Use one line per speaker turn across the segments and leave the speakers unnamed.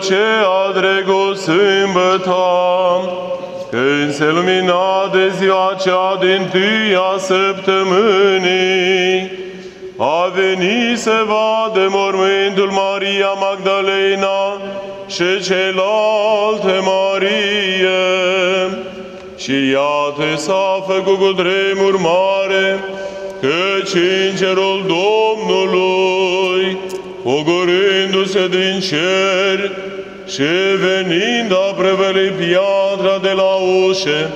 aceea drego sâmbăta, când se lumina de ziua cea din-tâia săptămânii, a venit să vadă mormântul Maria Magdalena și celelalte Marie. Și iată s-a făcut cu tremur mare, căci îngerul Domnului, pogorându-se din cer și venind a prăvălit piatra de la ușă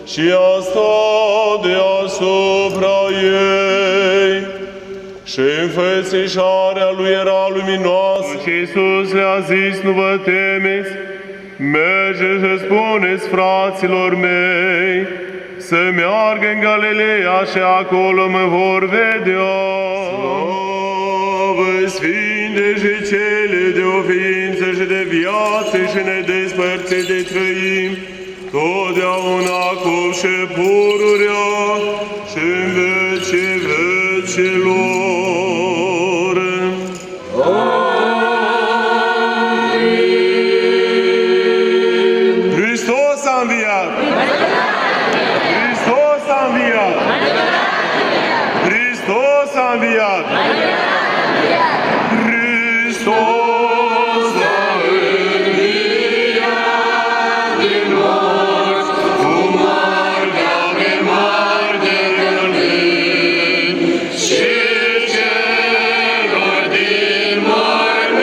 și a stat deasupra ei. Și înfățișarea lui era luminoasă. Și Iisus le-a zis, nu vă temeți, mergeți și spuneți fraților mei să meargă în Galileea și acolo mă vor vedea. Slavă Sfinte și cele de o ființă și de viață și nedespărțit de trăim, totdeauna acum și pururea și în vecii vecilor. Amin. Hristos a înviat! Hristos a înviat! Hristos a înviat! Hristos a înviat din morți, cu moartea pe moarte rănind, și celor din mormânturi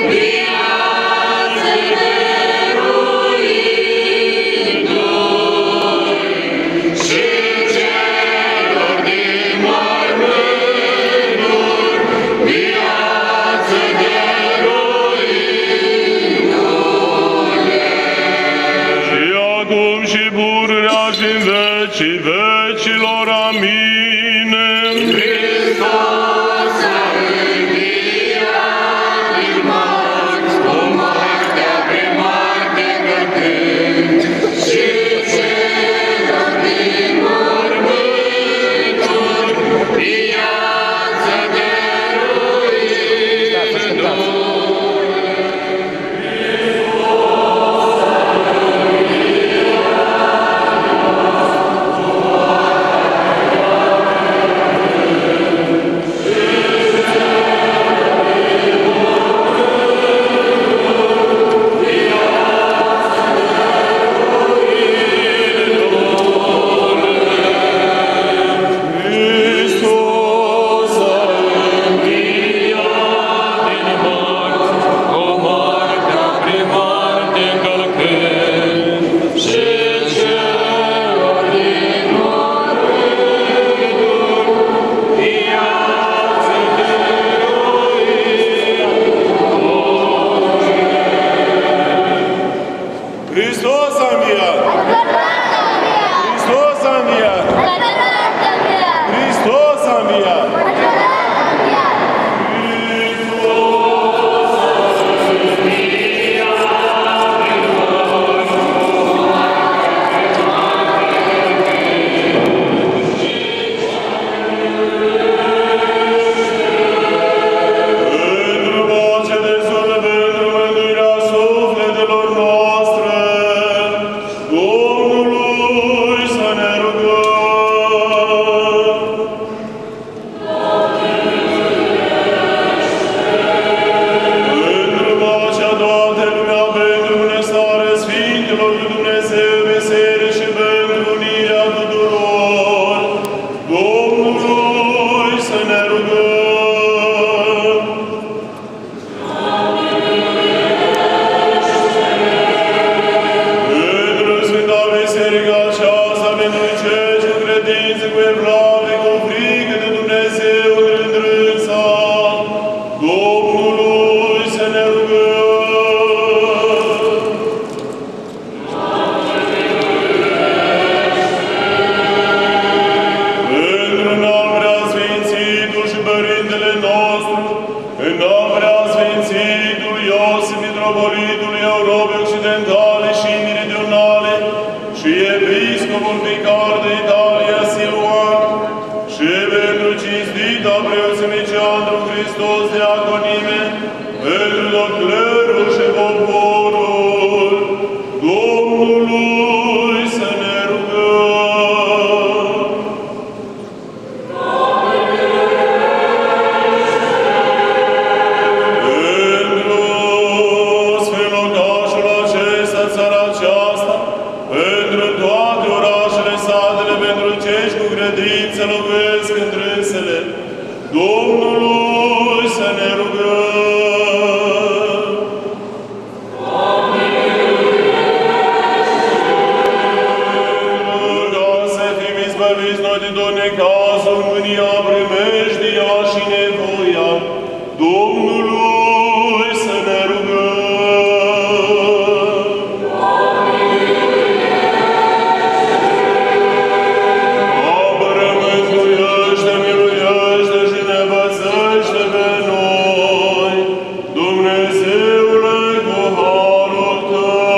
viață dăruindu-i, și celor din mormânturi viață dăruindu-le. Și acum și pururea și în vecii vecilor. Amin. Hristos a înviat din morți, cu moartea pe moarte cătând, și celor din mormânturi viață dăruindu-i. Hristos a înviat din morți, cu moartea prin moarte călcând, și celor din mormânturi viață dăruindu-i. Hristos a înviat! Hristos a înviat! Hristos a înviat! Pentru pace de suflet, pentru mântuirea sufletelor noastre, Domnului să ne rugăm. Pentru pacea toată lumea, pentru bunăstarea Sfinților lui Dumnezeu, biserici și pentru unirea tuturor, Domnului să ne rugăm. Pentru Sfânta Biserică aceasta, pentru cei ce în credință cu evlavie, cu frică de Dumnezeu îndrânsa, Domnului să ne rugăm. Pentru înalt preasfințitul și Părintele nostru, înalt preasfințitul Iosif, mitropolitul Europei Occidentale și Meridionale, și episcopul vicar de Italia, Siluan, și pentru cinstita preoțimicianul Hristos diaconime, pentru tot clerul și poporul Domnului să ne rugăm. Pentru sfârlocașul acesta, țara aceasta, pentru toate orașele, satele, pentru cei cu credință locuiesc întrânsele, Domnului să ne rugăm. Ca să fim izbăviți noi din tot necazul, mânia, primejdia și nevoia, Domnului să ne rugăm. Apără, mântuiește, miluiește și ne învățește pe noi, Dumnezeule, cu harul Tău.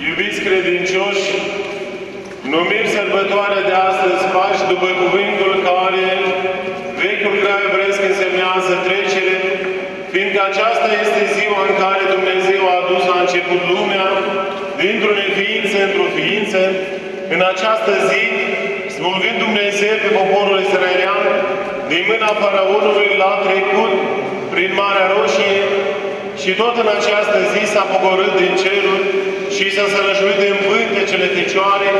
Iubiți credincioși, numim sărbătoarea de astăzi Paști după cuvântul care vechiul grai evresc însemnează trecere, fiindcă aceasta este ziua în care Dumnezeu a adus la început lumea, dintr-o neființă într-o ființă. În această zi, smulgând Dumnezeu pe poporul israelian, din mâna faraonului l-a trecut prin Marea Roșie și tot în această zi s-a pogorât din ceruri și s-a sălășuit în pântecele Fecioare,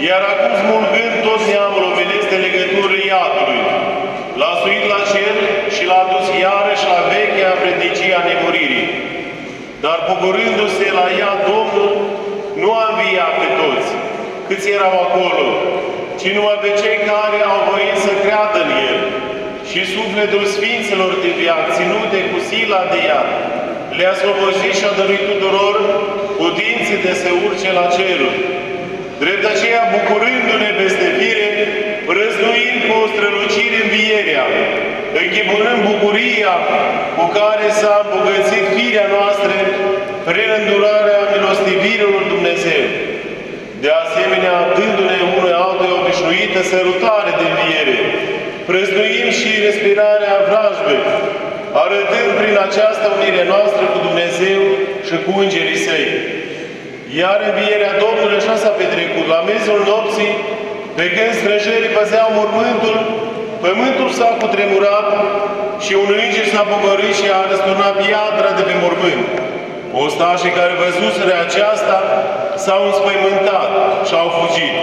iar acum smulgând tot neamul omenesc de legătură iadului, l-a suit la cer și l-a dus iarăși la vechea vrednicie a nemuririi. Dar pogorându-se la ea, Domnul nu a înviat pe toți, câți erau acolo, ci numai pe cei care au voit să creadă în El. Și sufletul Sfinților de viac, ținute cu sila de ea, le-a slobozit și a dăruit tuturor putințe de se urce la ceruri. Drept aceea, bucurându-ne peste fire, prăznuind cu o strălucire învierea, închipunând bucuria cu care s-a îmbogățit firea noastră prin îndurarea milostivirilor Dumnezeu. De asemenea, dându-ne unui altuia obișnuită sărutare de înviere, prăznuim și respirarea vrajbei, arătând prin această unire noastră cu Dumnezeu și cu îngerii Săi. Iar învierea Domnului așa s-a petrecut. La miezul nopții, pe când străjerii păzeau mormântul, pământul s-a cutremurat și un înger s-a pogorât și a răsturnat piatra de pe mormânt. Ostașii care văzuseră aceasta s-au înspăimântat și au fugit.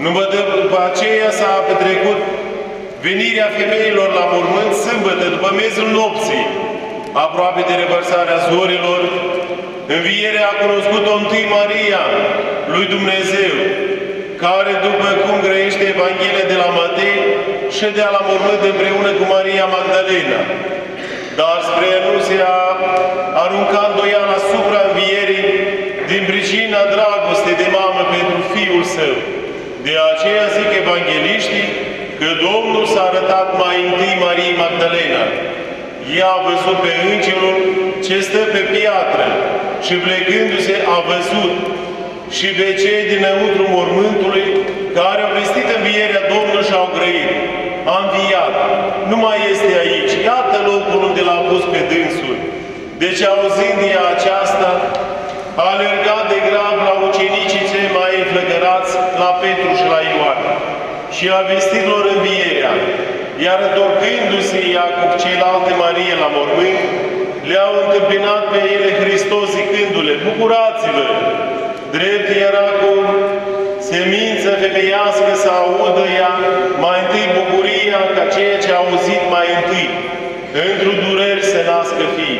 Numai după aceea s-a petrecut venirea femeilor la mormânt sâmbătă, după miezul nopții, aproape de revărsarea zorilor. Învierea a cunoscut-o întâi Maria, lui Dumnezeu, care, după cum grăiește Evanghelia de la Matei, ședea la mormânt împreună cu Maria Magdalena. Dar spre el nu se a aruncat îndoială asupra învierii din pricina dragostei de mamă pentru Fiul Său. De aceea zic evangheliștii că Domnul s-a arătat mai întâi Mariei Magdalena. Ea a văzut pe îngerul ce stă pe piatră și plecându-se a văzut și pe cei dinăuntru mormântului care au vestit învierea Domnului și au grăit. A înviat. Nu mai este aici. Iată locul unde l-a pus pe dânsul. Deci, auzind ea aceasta, a alergat de grab la ucenicii cei mai înflăcărați, la Petru și la Ioan, și a vestit lor învierea. Iar întorcându-se ea cu celelalte Marie la mormânt, le-au întâmpinat pe ele Hristos zicându-le: bucurați-vă! Drept era cu semință femeiască să audă ea mai întâi bucuria ca ceea ce a auzit mai întâi, într-o dureri să nască fii.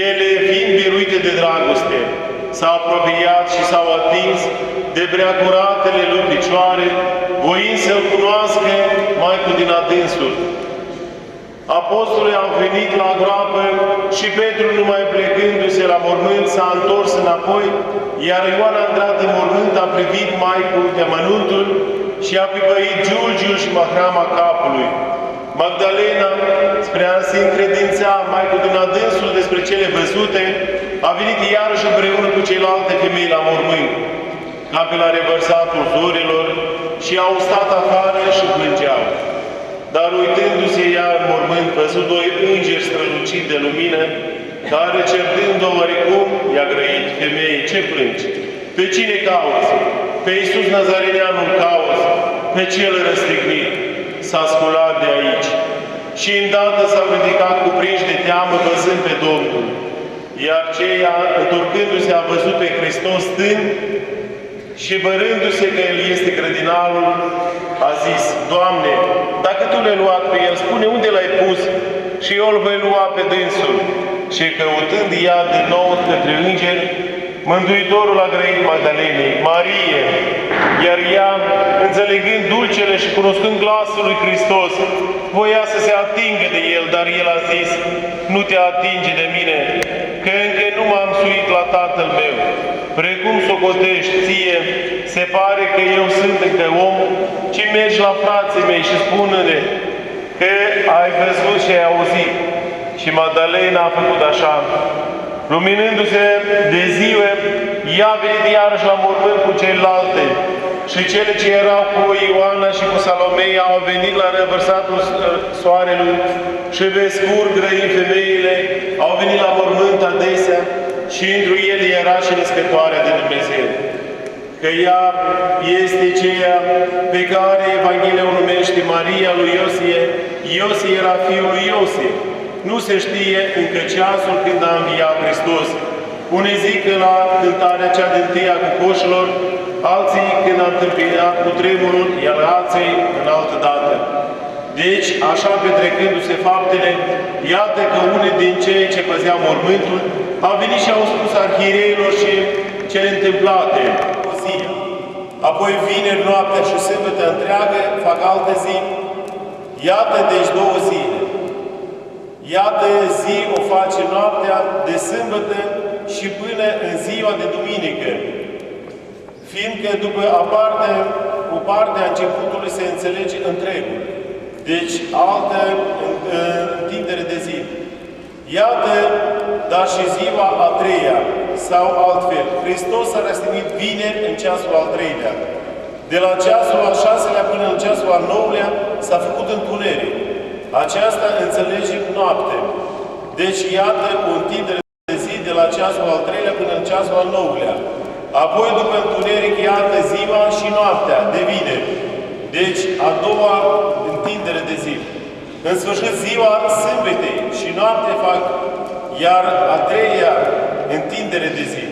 Ele, fiind biruite de dragoste, s-au apropiat și s-au atins de preacuratele lui picioare, voind să-L cunoască mai cu din adânsul. Apostolii au venit la groapă și Petru, numai plecându-se la mormânt, s-a întors înapoi, iar Ioan a intrat în mormânt, a privit mai cu deamănuntul și a pipăit giulgiul și mahrama capului. Magdalena, spre a se încredința mai cu din adânsul despre cele văzute, a venit iarăși împreună cu celelalte femei la mormânt, ca pe la revărsatul zorilor, și au stat afară și plângeau. Dar uitându-se ea în mormânt, văzut doi îngeri străluciți de lumină, care, certând-o oricum, i-a grăit: femeie, ce plângi? Pe cine cauți? Pe Iisus Nazareneanul cauți? Pe cel răstignit? S-a sculat de aici. Și îndată s-au ridicat cuprinși de teamă, văzând pe Domnul. Iar ceea, întorcându-se, a văzut pe Hristos stând și, bărându-se că El este grădinarul, a zis: Doamne, dacă Tu l-ai luat pe El, spune unde l-ai pus și eu îl voi lua pe dânsul. Și căutând ea din nou către îngeri, Mântuitorul a grăit Magdalenei: Marie! Iar ea, înțelegând dulcele și cunoscând glasul lui Hristos, voia să se atingă de El, dar El a zis: nu te atinge de mine, că încă nu m-am suit la Tatăl meu. Precum socotești ție, se pare că eu sunt încă om, ci mergi la frații mei și spune-ne că ai văzut și ai auzit. Și Magdalena a făcut așa. Luminându-se de ziua,
ea a venit iarăși la mormânt cu celelalte. Și cele ce erau cu Ioana și cu Salomei au venit la revărsatul soarelui și pe scurt grăind femeile, au venit la mormânt adesea și întru el era și născătoarea de Dumnezeu. Că ea este ceea pe care Evanghelia o numește Maria lui Iosie. Iosie era fiul lui Iosie. Nu se știe încă ceasul când a înviat Hristos. Unii zic că la cântarea cea din tâia cu coșilor, alții când a întâmpinat cu tremurul, iar alții în altă dată. Deci, așa petrecându-se faptele, iată că unii din cei ce păzeau mormântul au venit și au spus arhiereilor și cele întâmplate. Apoi vineri noaptea și sâmbătă întreagă fac altă zi. Iată deci 2 zile. Iată zi o face noaptea de sâmbătă și până în ziua de duminică. Fiindcă după o parte a începutului se înțelege întregul. Deci altă întindere de zi. Iată, dar și ziua a 3-a, sau altfel. Hristos a răstignit vineri în ceasul al 3-lea. De la ceasul al 6-lea până în ceasul al 9-lea s-a făcut întuneric. Aceasta înțelege noapte. Deci iată o întindere de zi de la ceasul al 3-lea până în ceasul al 9-lea. Apoi după întuneric iată ziua și noaptea de vineri. Deci a doua întindere de zi. În sfârșit ziua sâmbetei și noapte fac, iar a 3-a întindere de zi.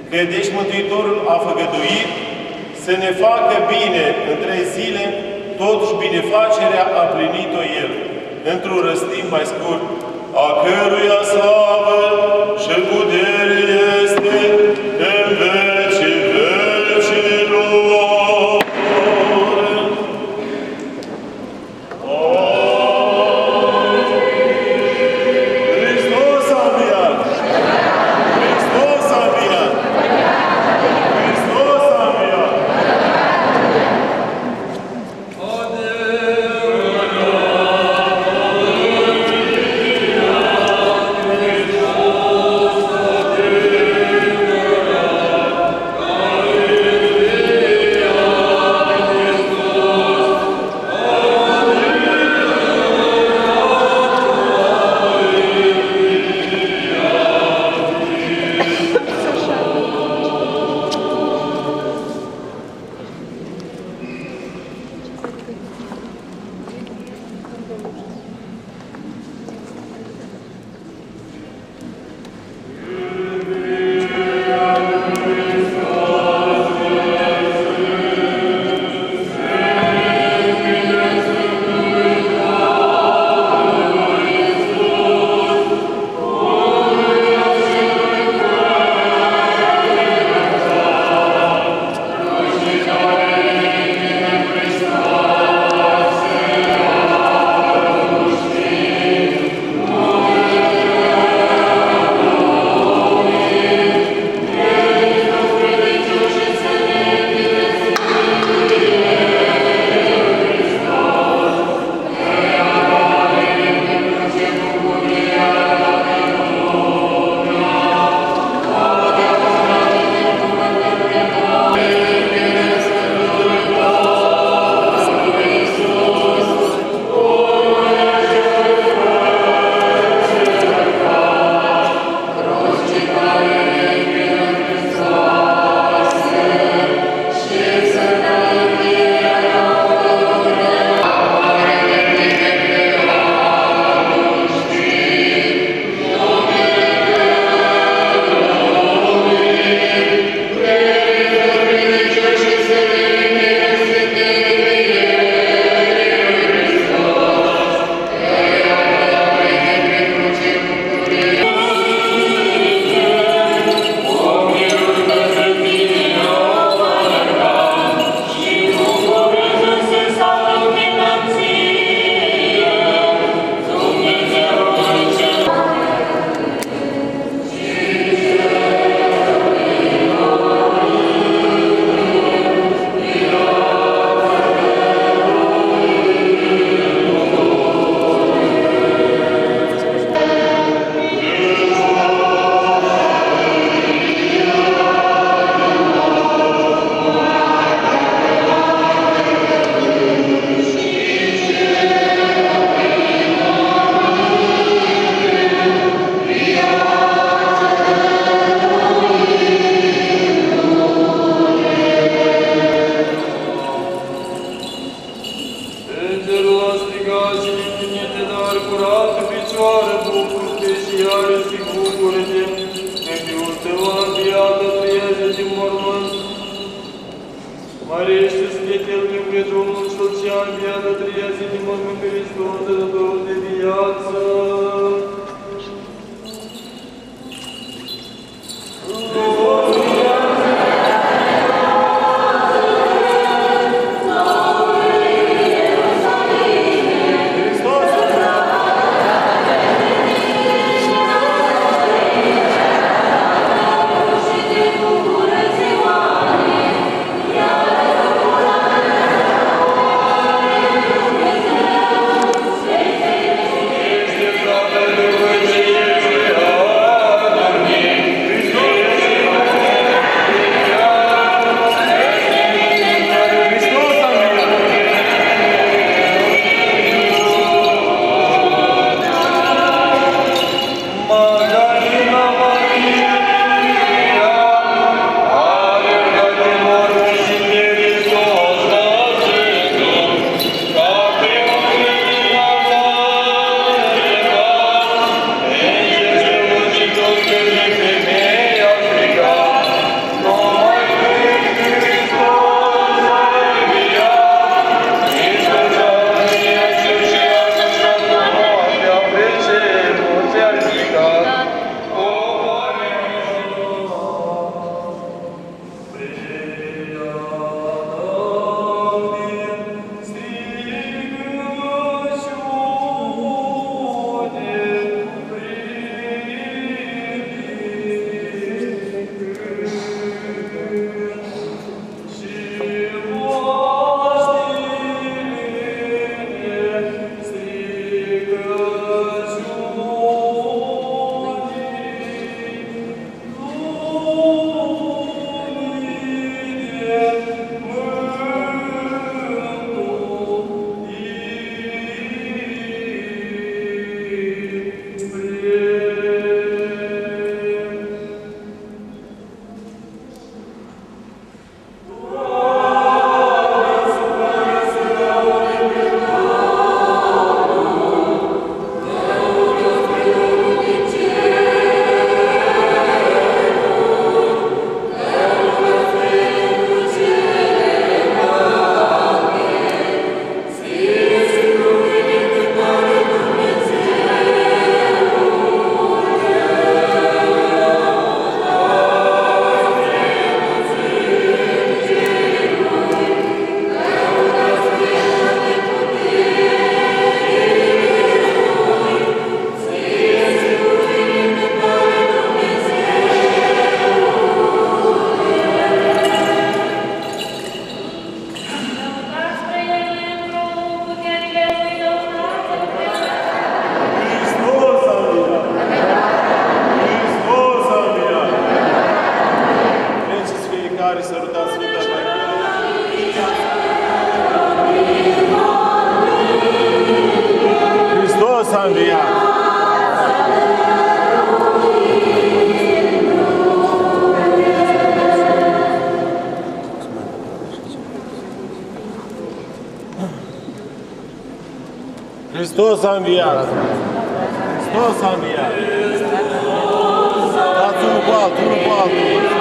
Că deci Mântuitorul a făgăduit să ne facă bine în 3 zile, totuși binefacerea a plinit-o El, într-un răstim mai scurt, a căruia slavă și putere este în vecii vecilor. Hristos a înviat! Hristos a înviat! Hristos a înviat!
Ореște свидетелем Бедовым, что вся вера трезидим во Христос, дадут и вияться.
Hristos a înviat! Hristos a înviat! Dați unul cu altul, unul cu altul!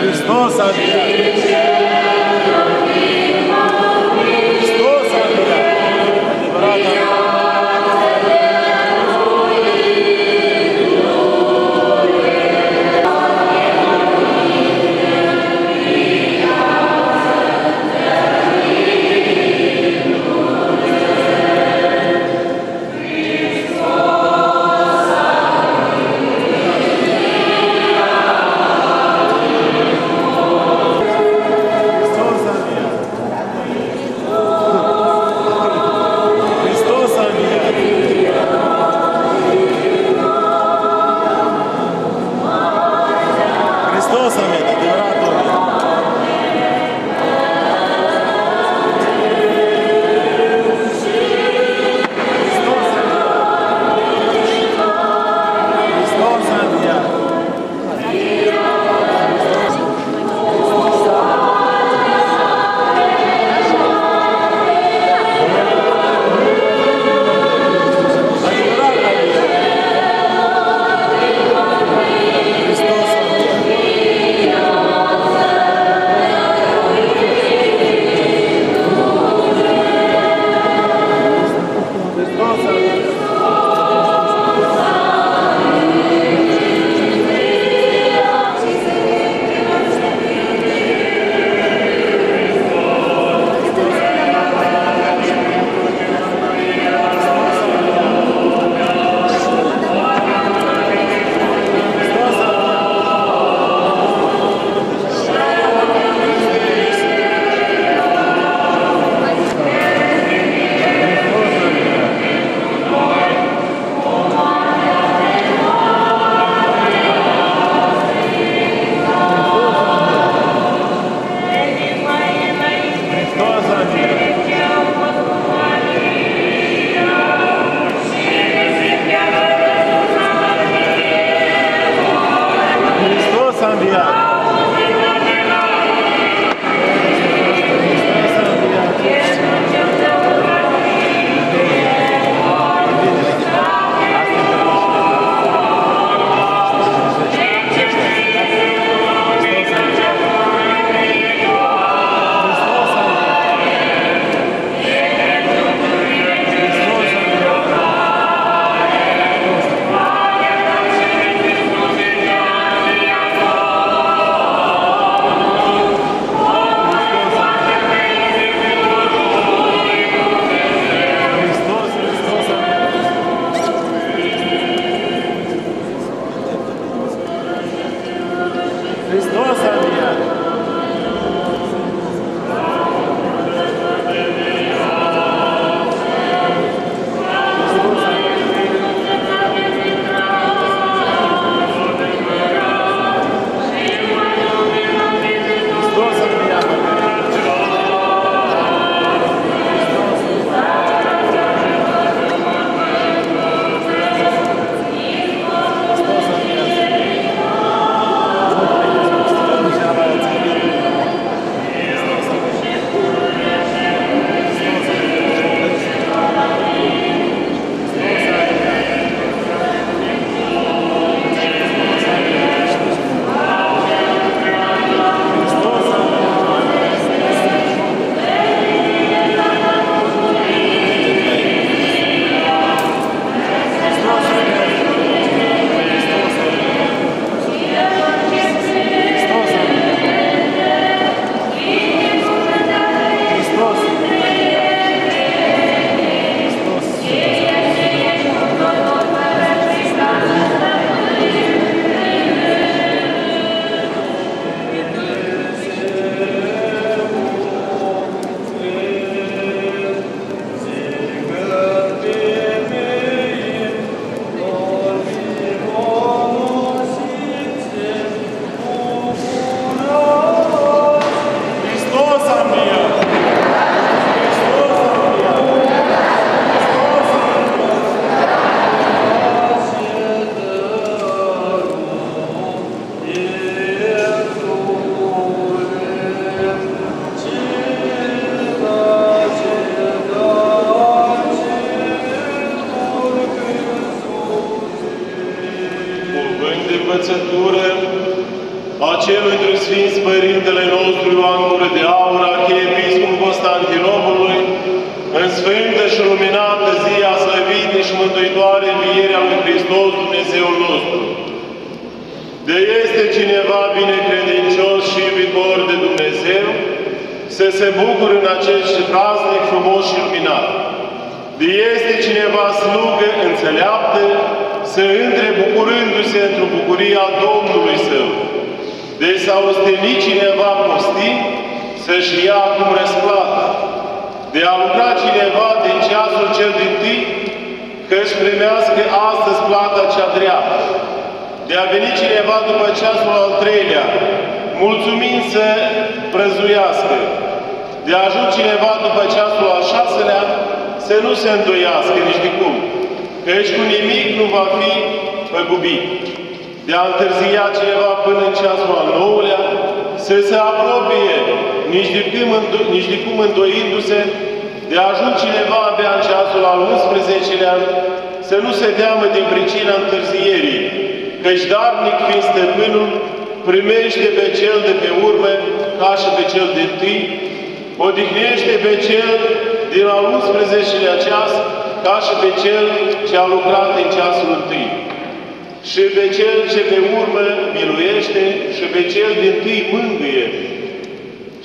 Hristos a înviat! învățătură a celui dintre Sfinți Părintele nostru Ioan Gură de Aur, arhiepiscopul Constantinopolului, în sfântă și luminată zi a slăvirii și mântuitoare învierea lui Hristos, Dumnezeul nostru. De este cineva binecredincios și iubitor de Dumnezeu, să se bucure în acest praznic frumos și luminat. De este cineva slugă înțeleaptă, să intre bucurându-se într-o bucuria Domnului său. De s-a ostenit cineva postind, să-și ia acum răsplată. De a lucra cineva din ceasul cel dintâi, că-și primească astăzi plata cea dreaptă. De a veni cineva după ceasul al treilea, mulțumind să prăzuiască. De a ajunge cineva după ceasul al șaselea, să nu se îndoiască nici de cum, căci cu nimic nu va fi păgubit. De a întârzia cineva până în ceasul al nouălea, să se apropie, nici de cum îndoindu-se, de a ajunge cineva abia în ceasul al 11-lea, să nu se teamă din pricina întârzierii, căci darnic fiind stăpânul, primește pe cel de pe urmă ca și pe cel de tâi, odihnește pe cel din al 11-lea ceas ca și pe Cel ce a lucrat în ceasul întâi, și pe Cel ce pe urmă miluiește, și pe Cel dintâi mângâie,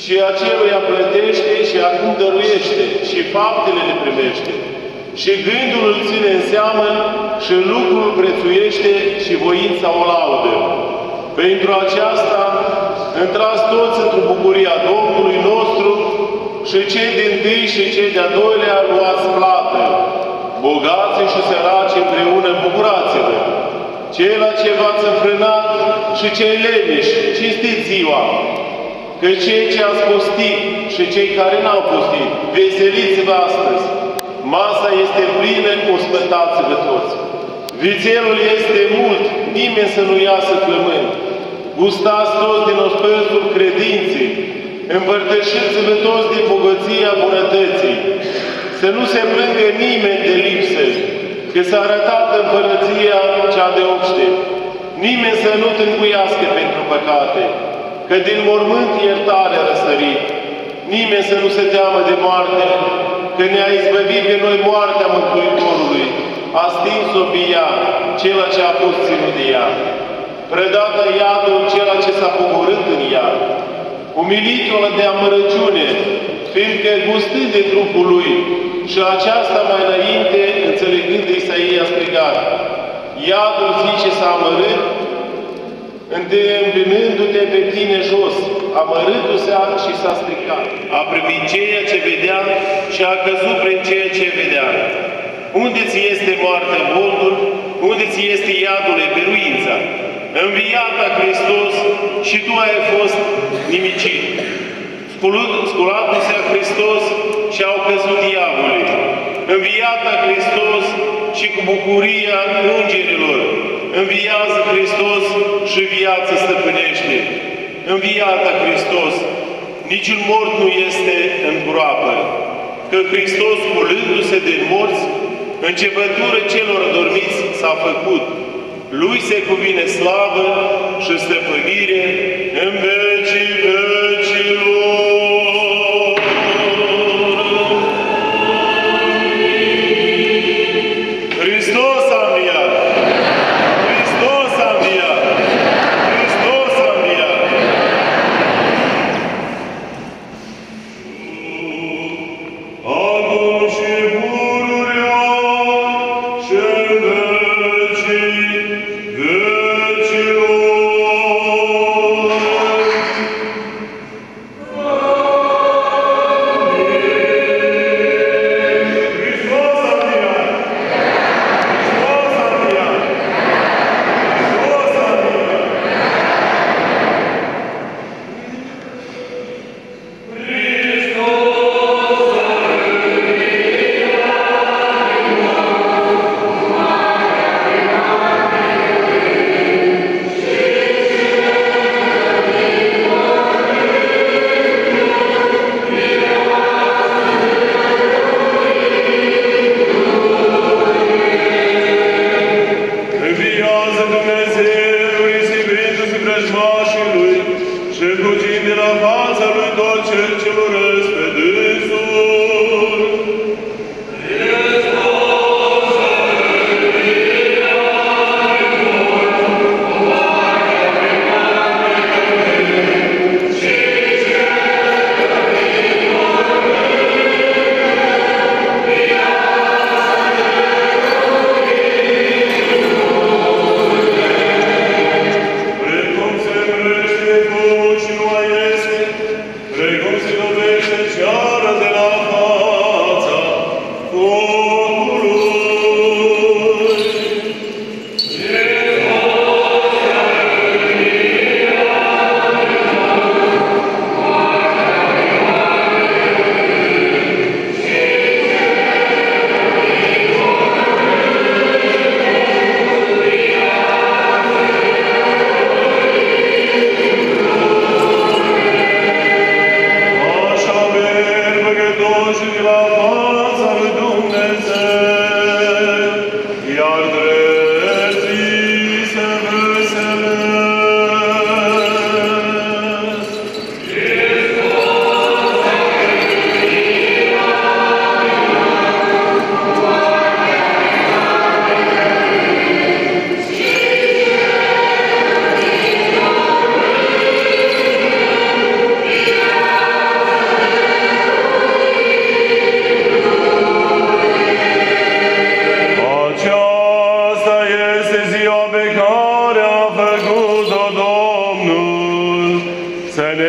și aceluia plătește și acum dăruiește, și faptele le primește, și gândul îl ține în seamă, și lucrul prețuiește, și voința o laudă. Pentru aceasta, intrați toți într-o bucuria Domnului nostru, și cei dintâi și cei de-a doilea luați plată. Bogații și săraci împreună bucurați-vă. Cei la ce v-ați înfrânat și cei leniși, cinstiți ziua. Că cei ce ați postit și cei care n-au postit, veseliți-vă astăzi. Masa este plină, ospătați-vă toți. Vițelul este mult, nimeni să nu iasă flămând. Gustați toți din ospățul credinței. Împărtășiți-vă toți din bogăția bunătății. Să nu se plângă nimeni de lipsă, că s-a arătat împărăția cea de obște. Nimeni să nu tânguiască pentru păcate, că din mormânt iertare a răsărit. Nimeni să nu se teamă de moarte, că ne-a izbăvit pe noi moartea Mântuitorului. A stins-o pe ea, cela ce a fost ținut de ea. Predată iadul cela ce s-a pogorât în ea. Umilitul de amărăciune, fiindcă gustând de trupul lui, și aceasta mai înainte, înțelegând de Isaia, a strigat: iadul zice s-a amărât, întâmpinându-te pe tine jos, amărându-se și s-a stricat. A primit ceea ce vedea și a căzut prin ceea ce vedea. Unde ți este moartea boldul? Unde ți este iadul biruința? Înviat a Hristos și tu ai fost nimicit. Sculat-se a Hristos și au căzut diavolii. Înviat a Hristos și cu bucuria îngerilor. Înviază Hristos și viața stăpânește. Înviat a Hristos, niciun mort nu este în groapă, că Hristos, culându-se din morți, începătură celor dormiți s-a făcut. Lui se cuvine slavă și stăpânire în vecii vecilor. Hristos a înviat! Hristos a înviat! Hristos a înviat! Acum și pururea și în vecii vecilor.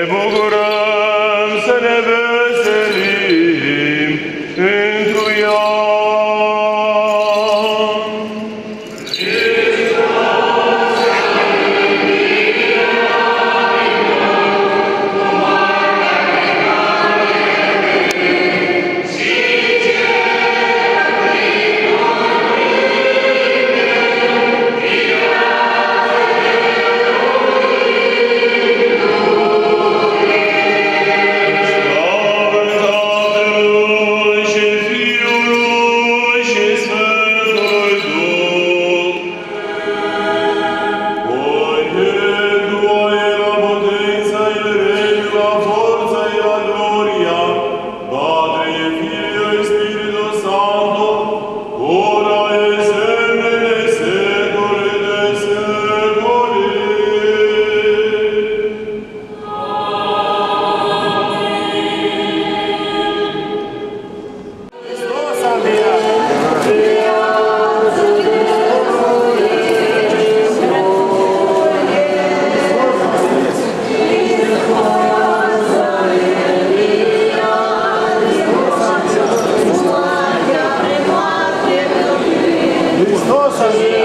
bucurăm, să ne veselim întru ea.
Hristos a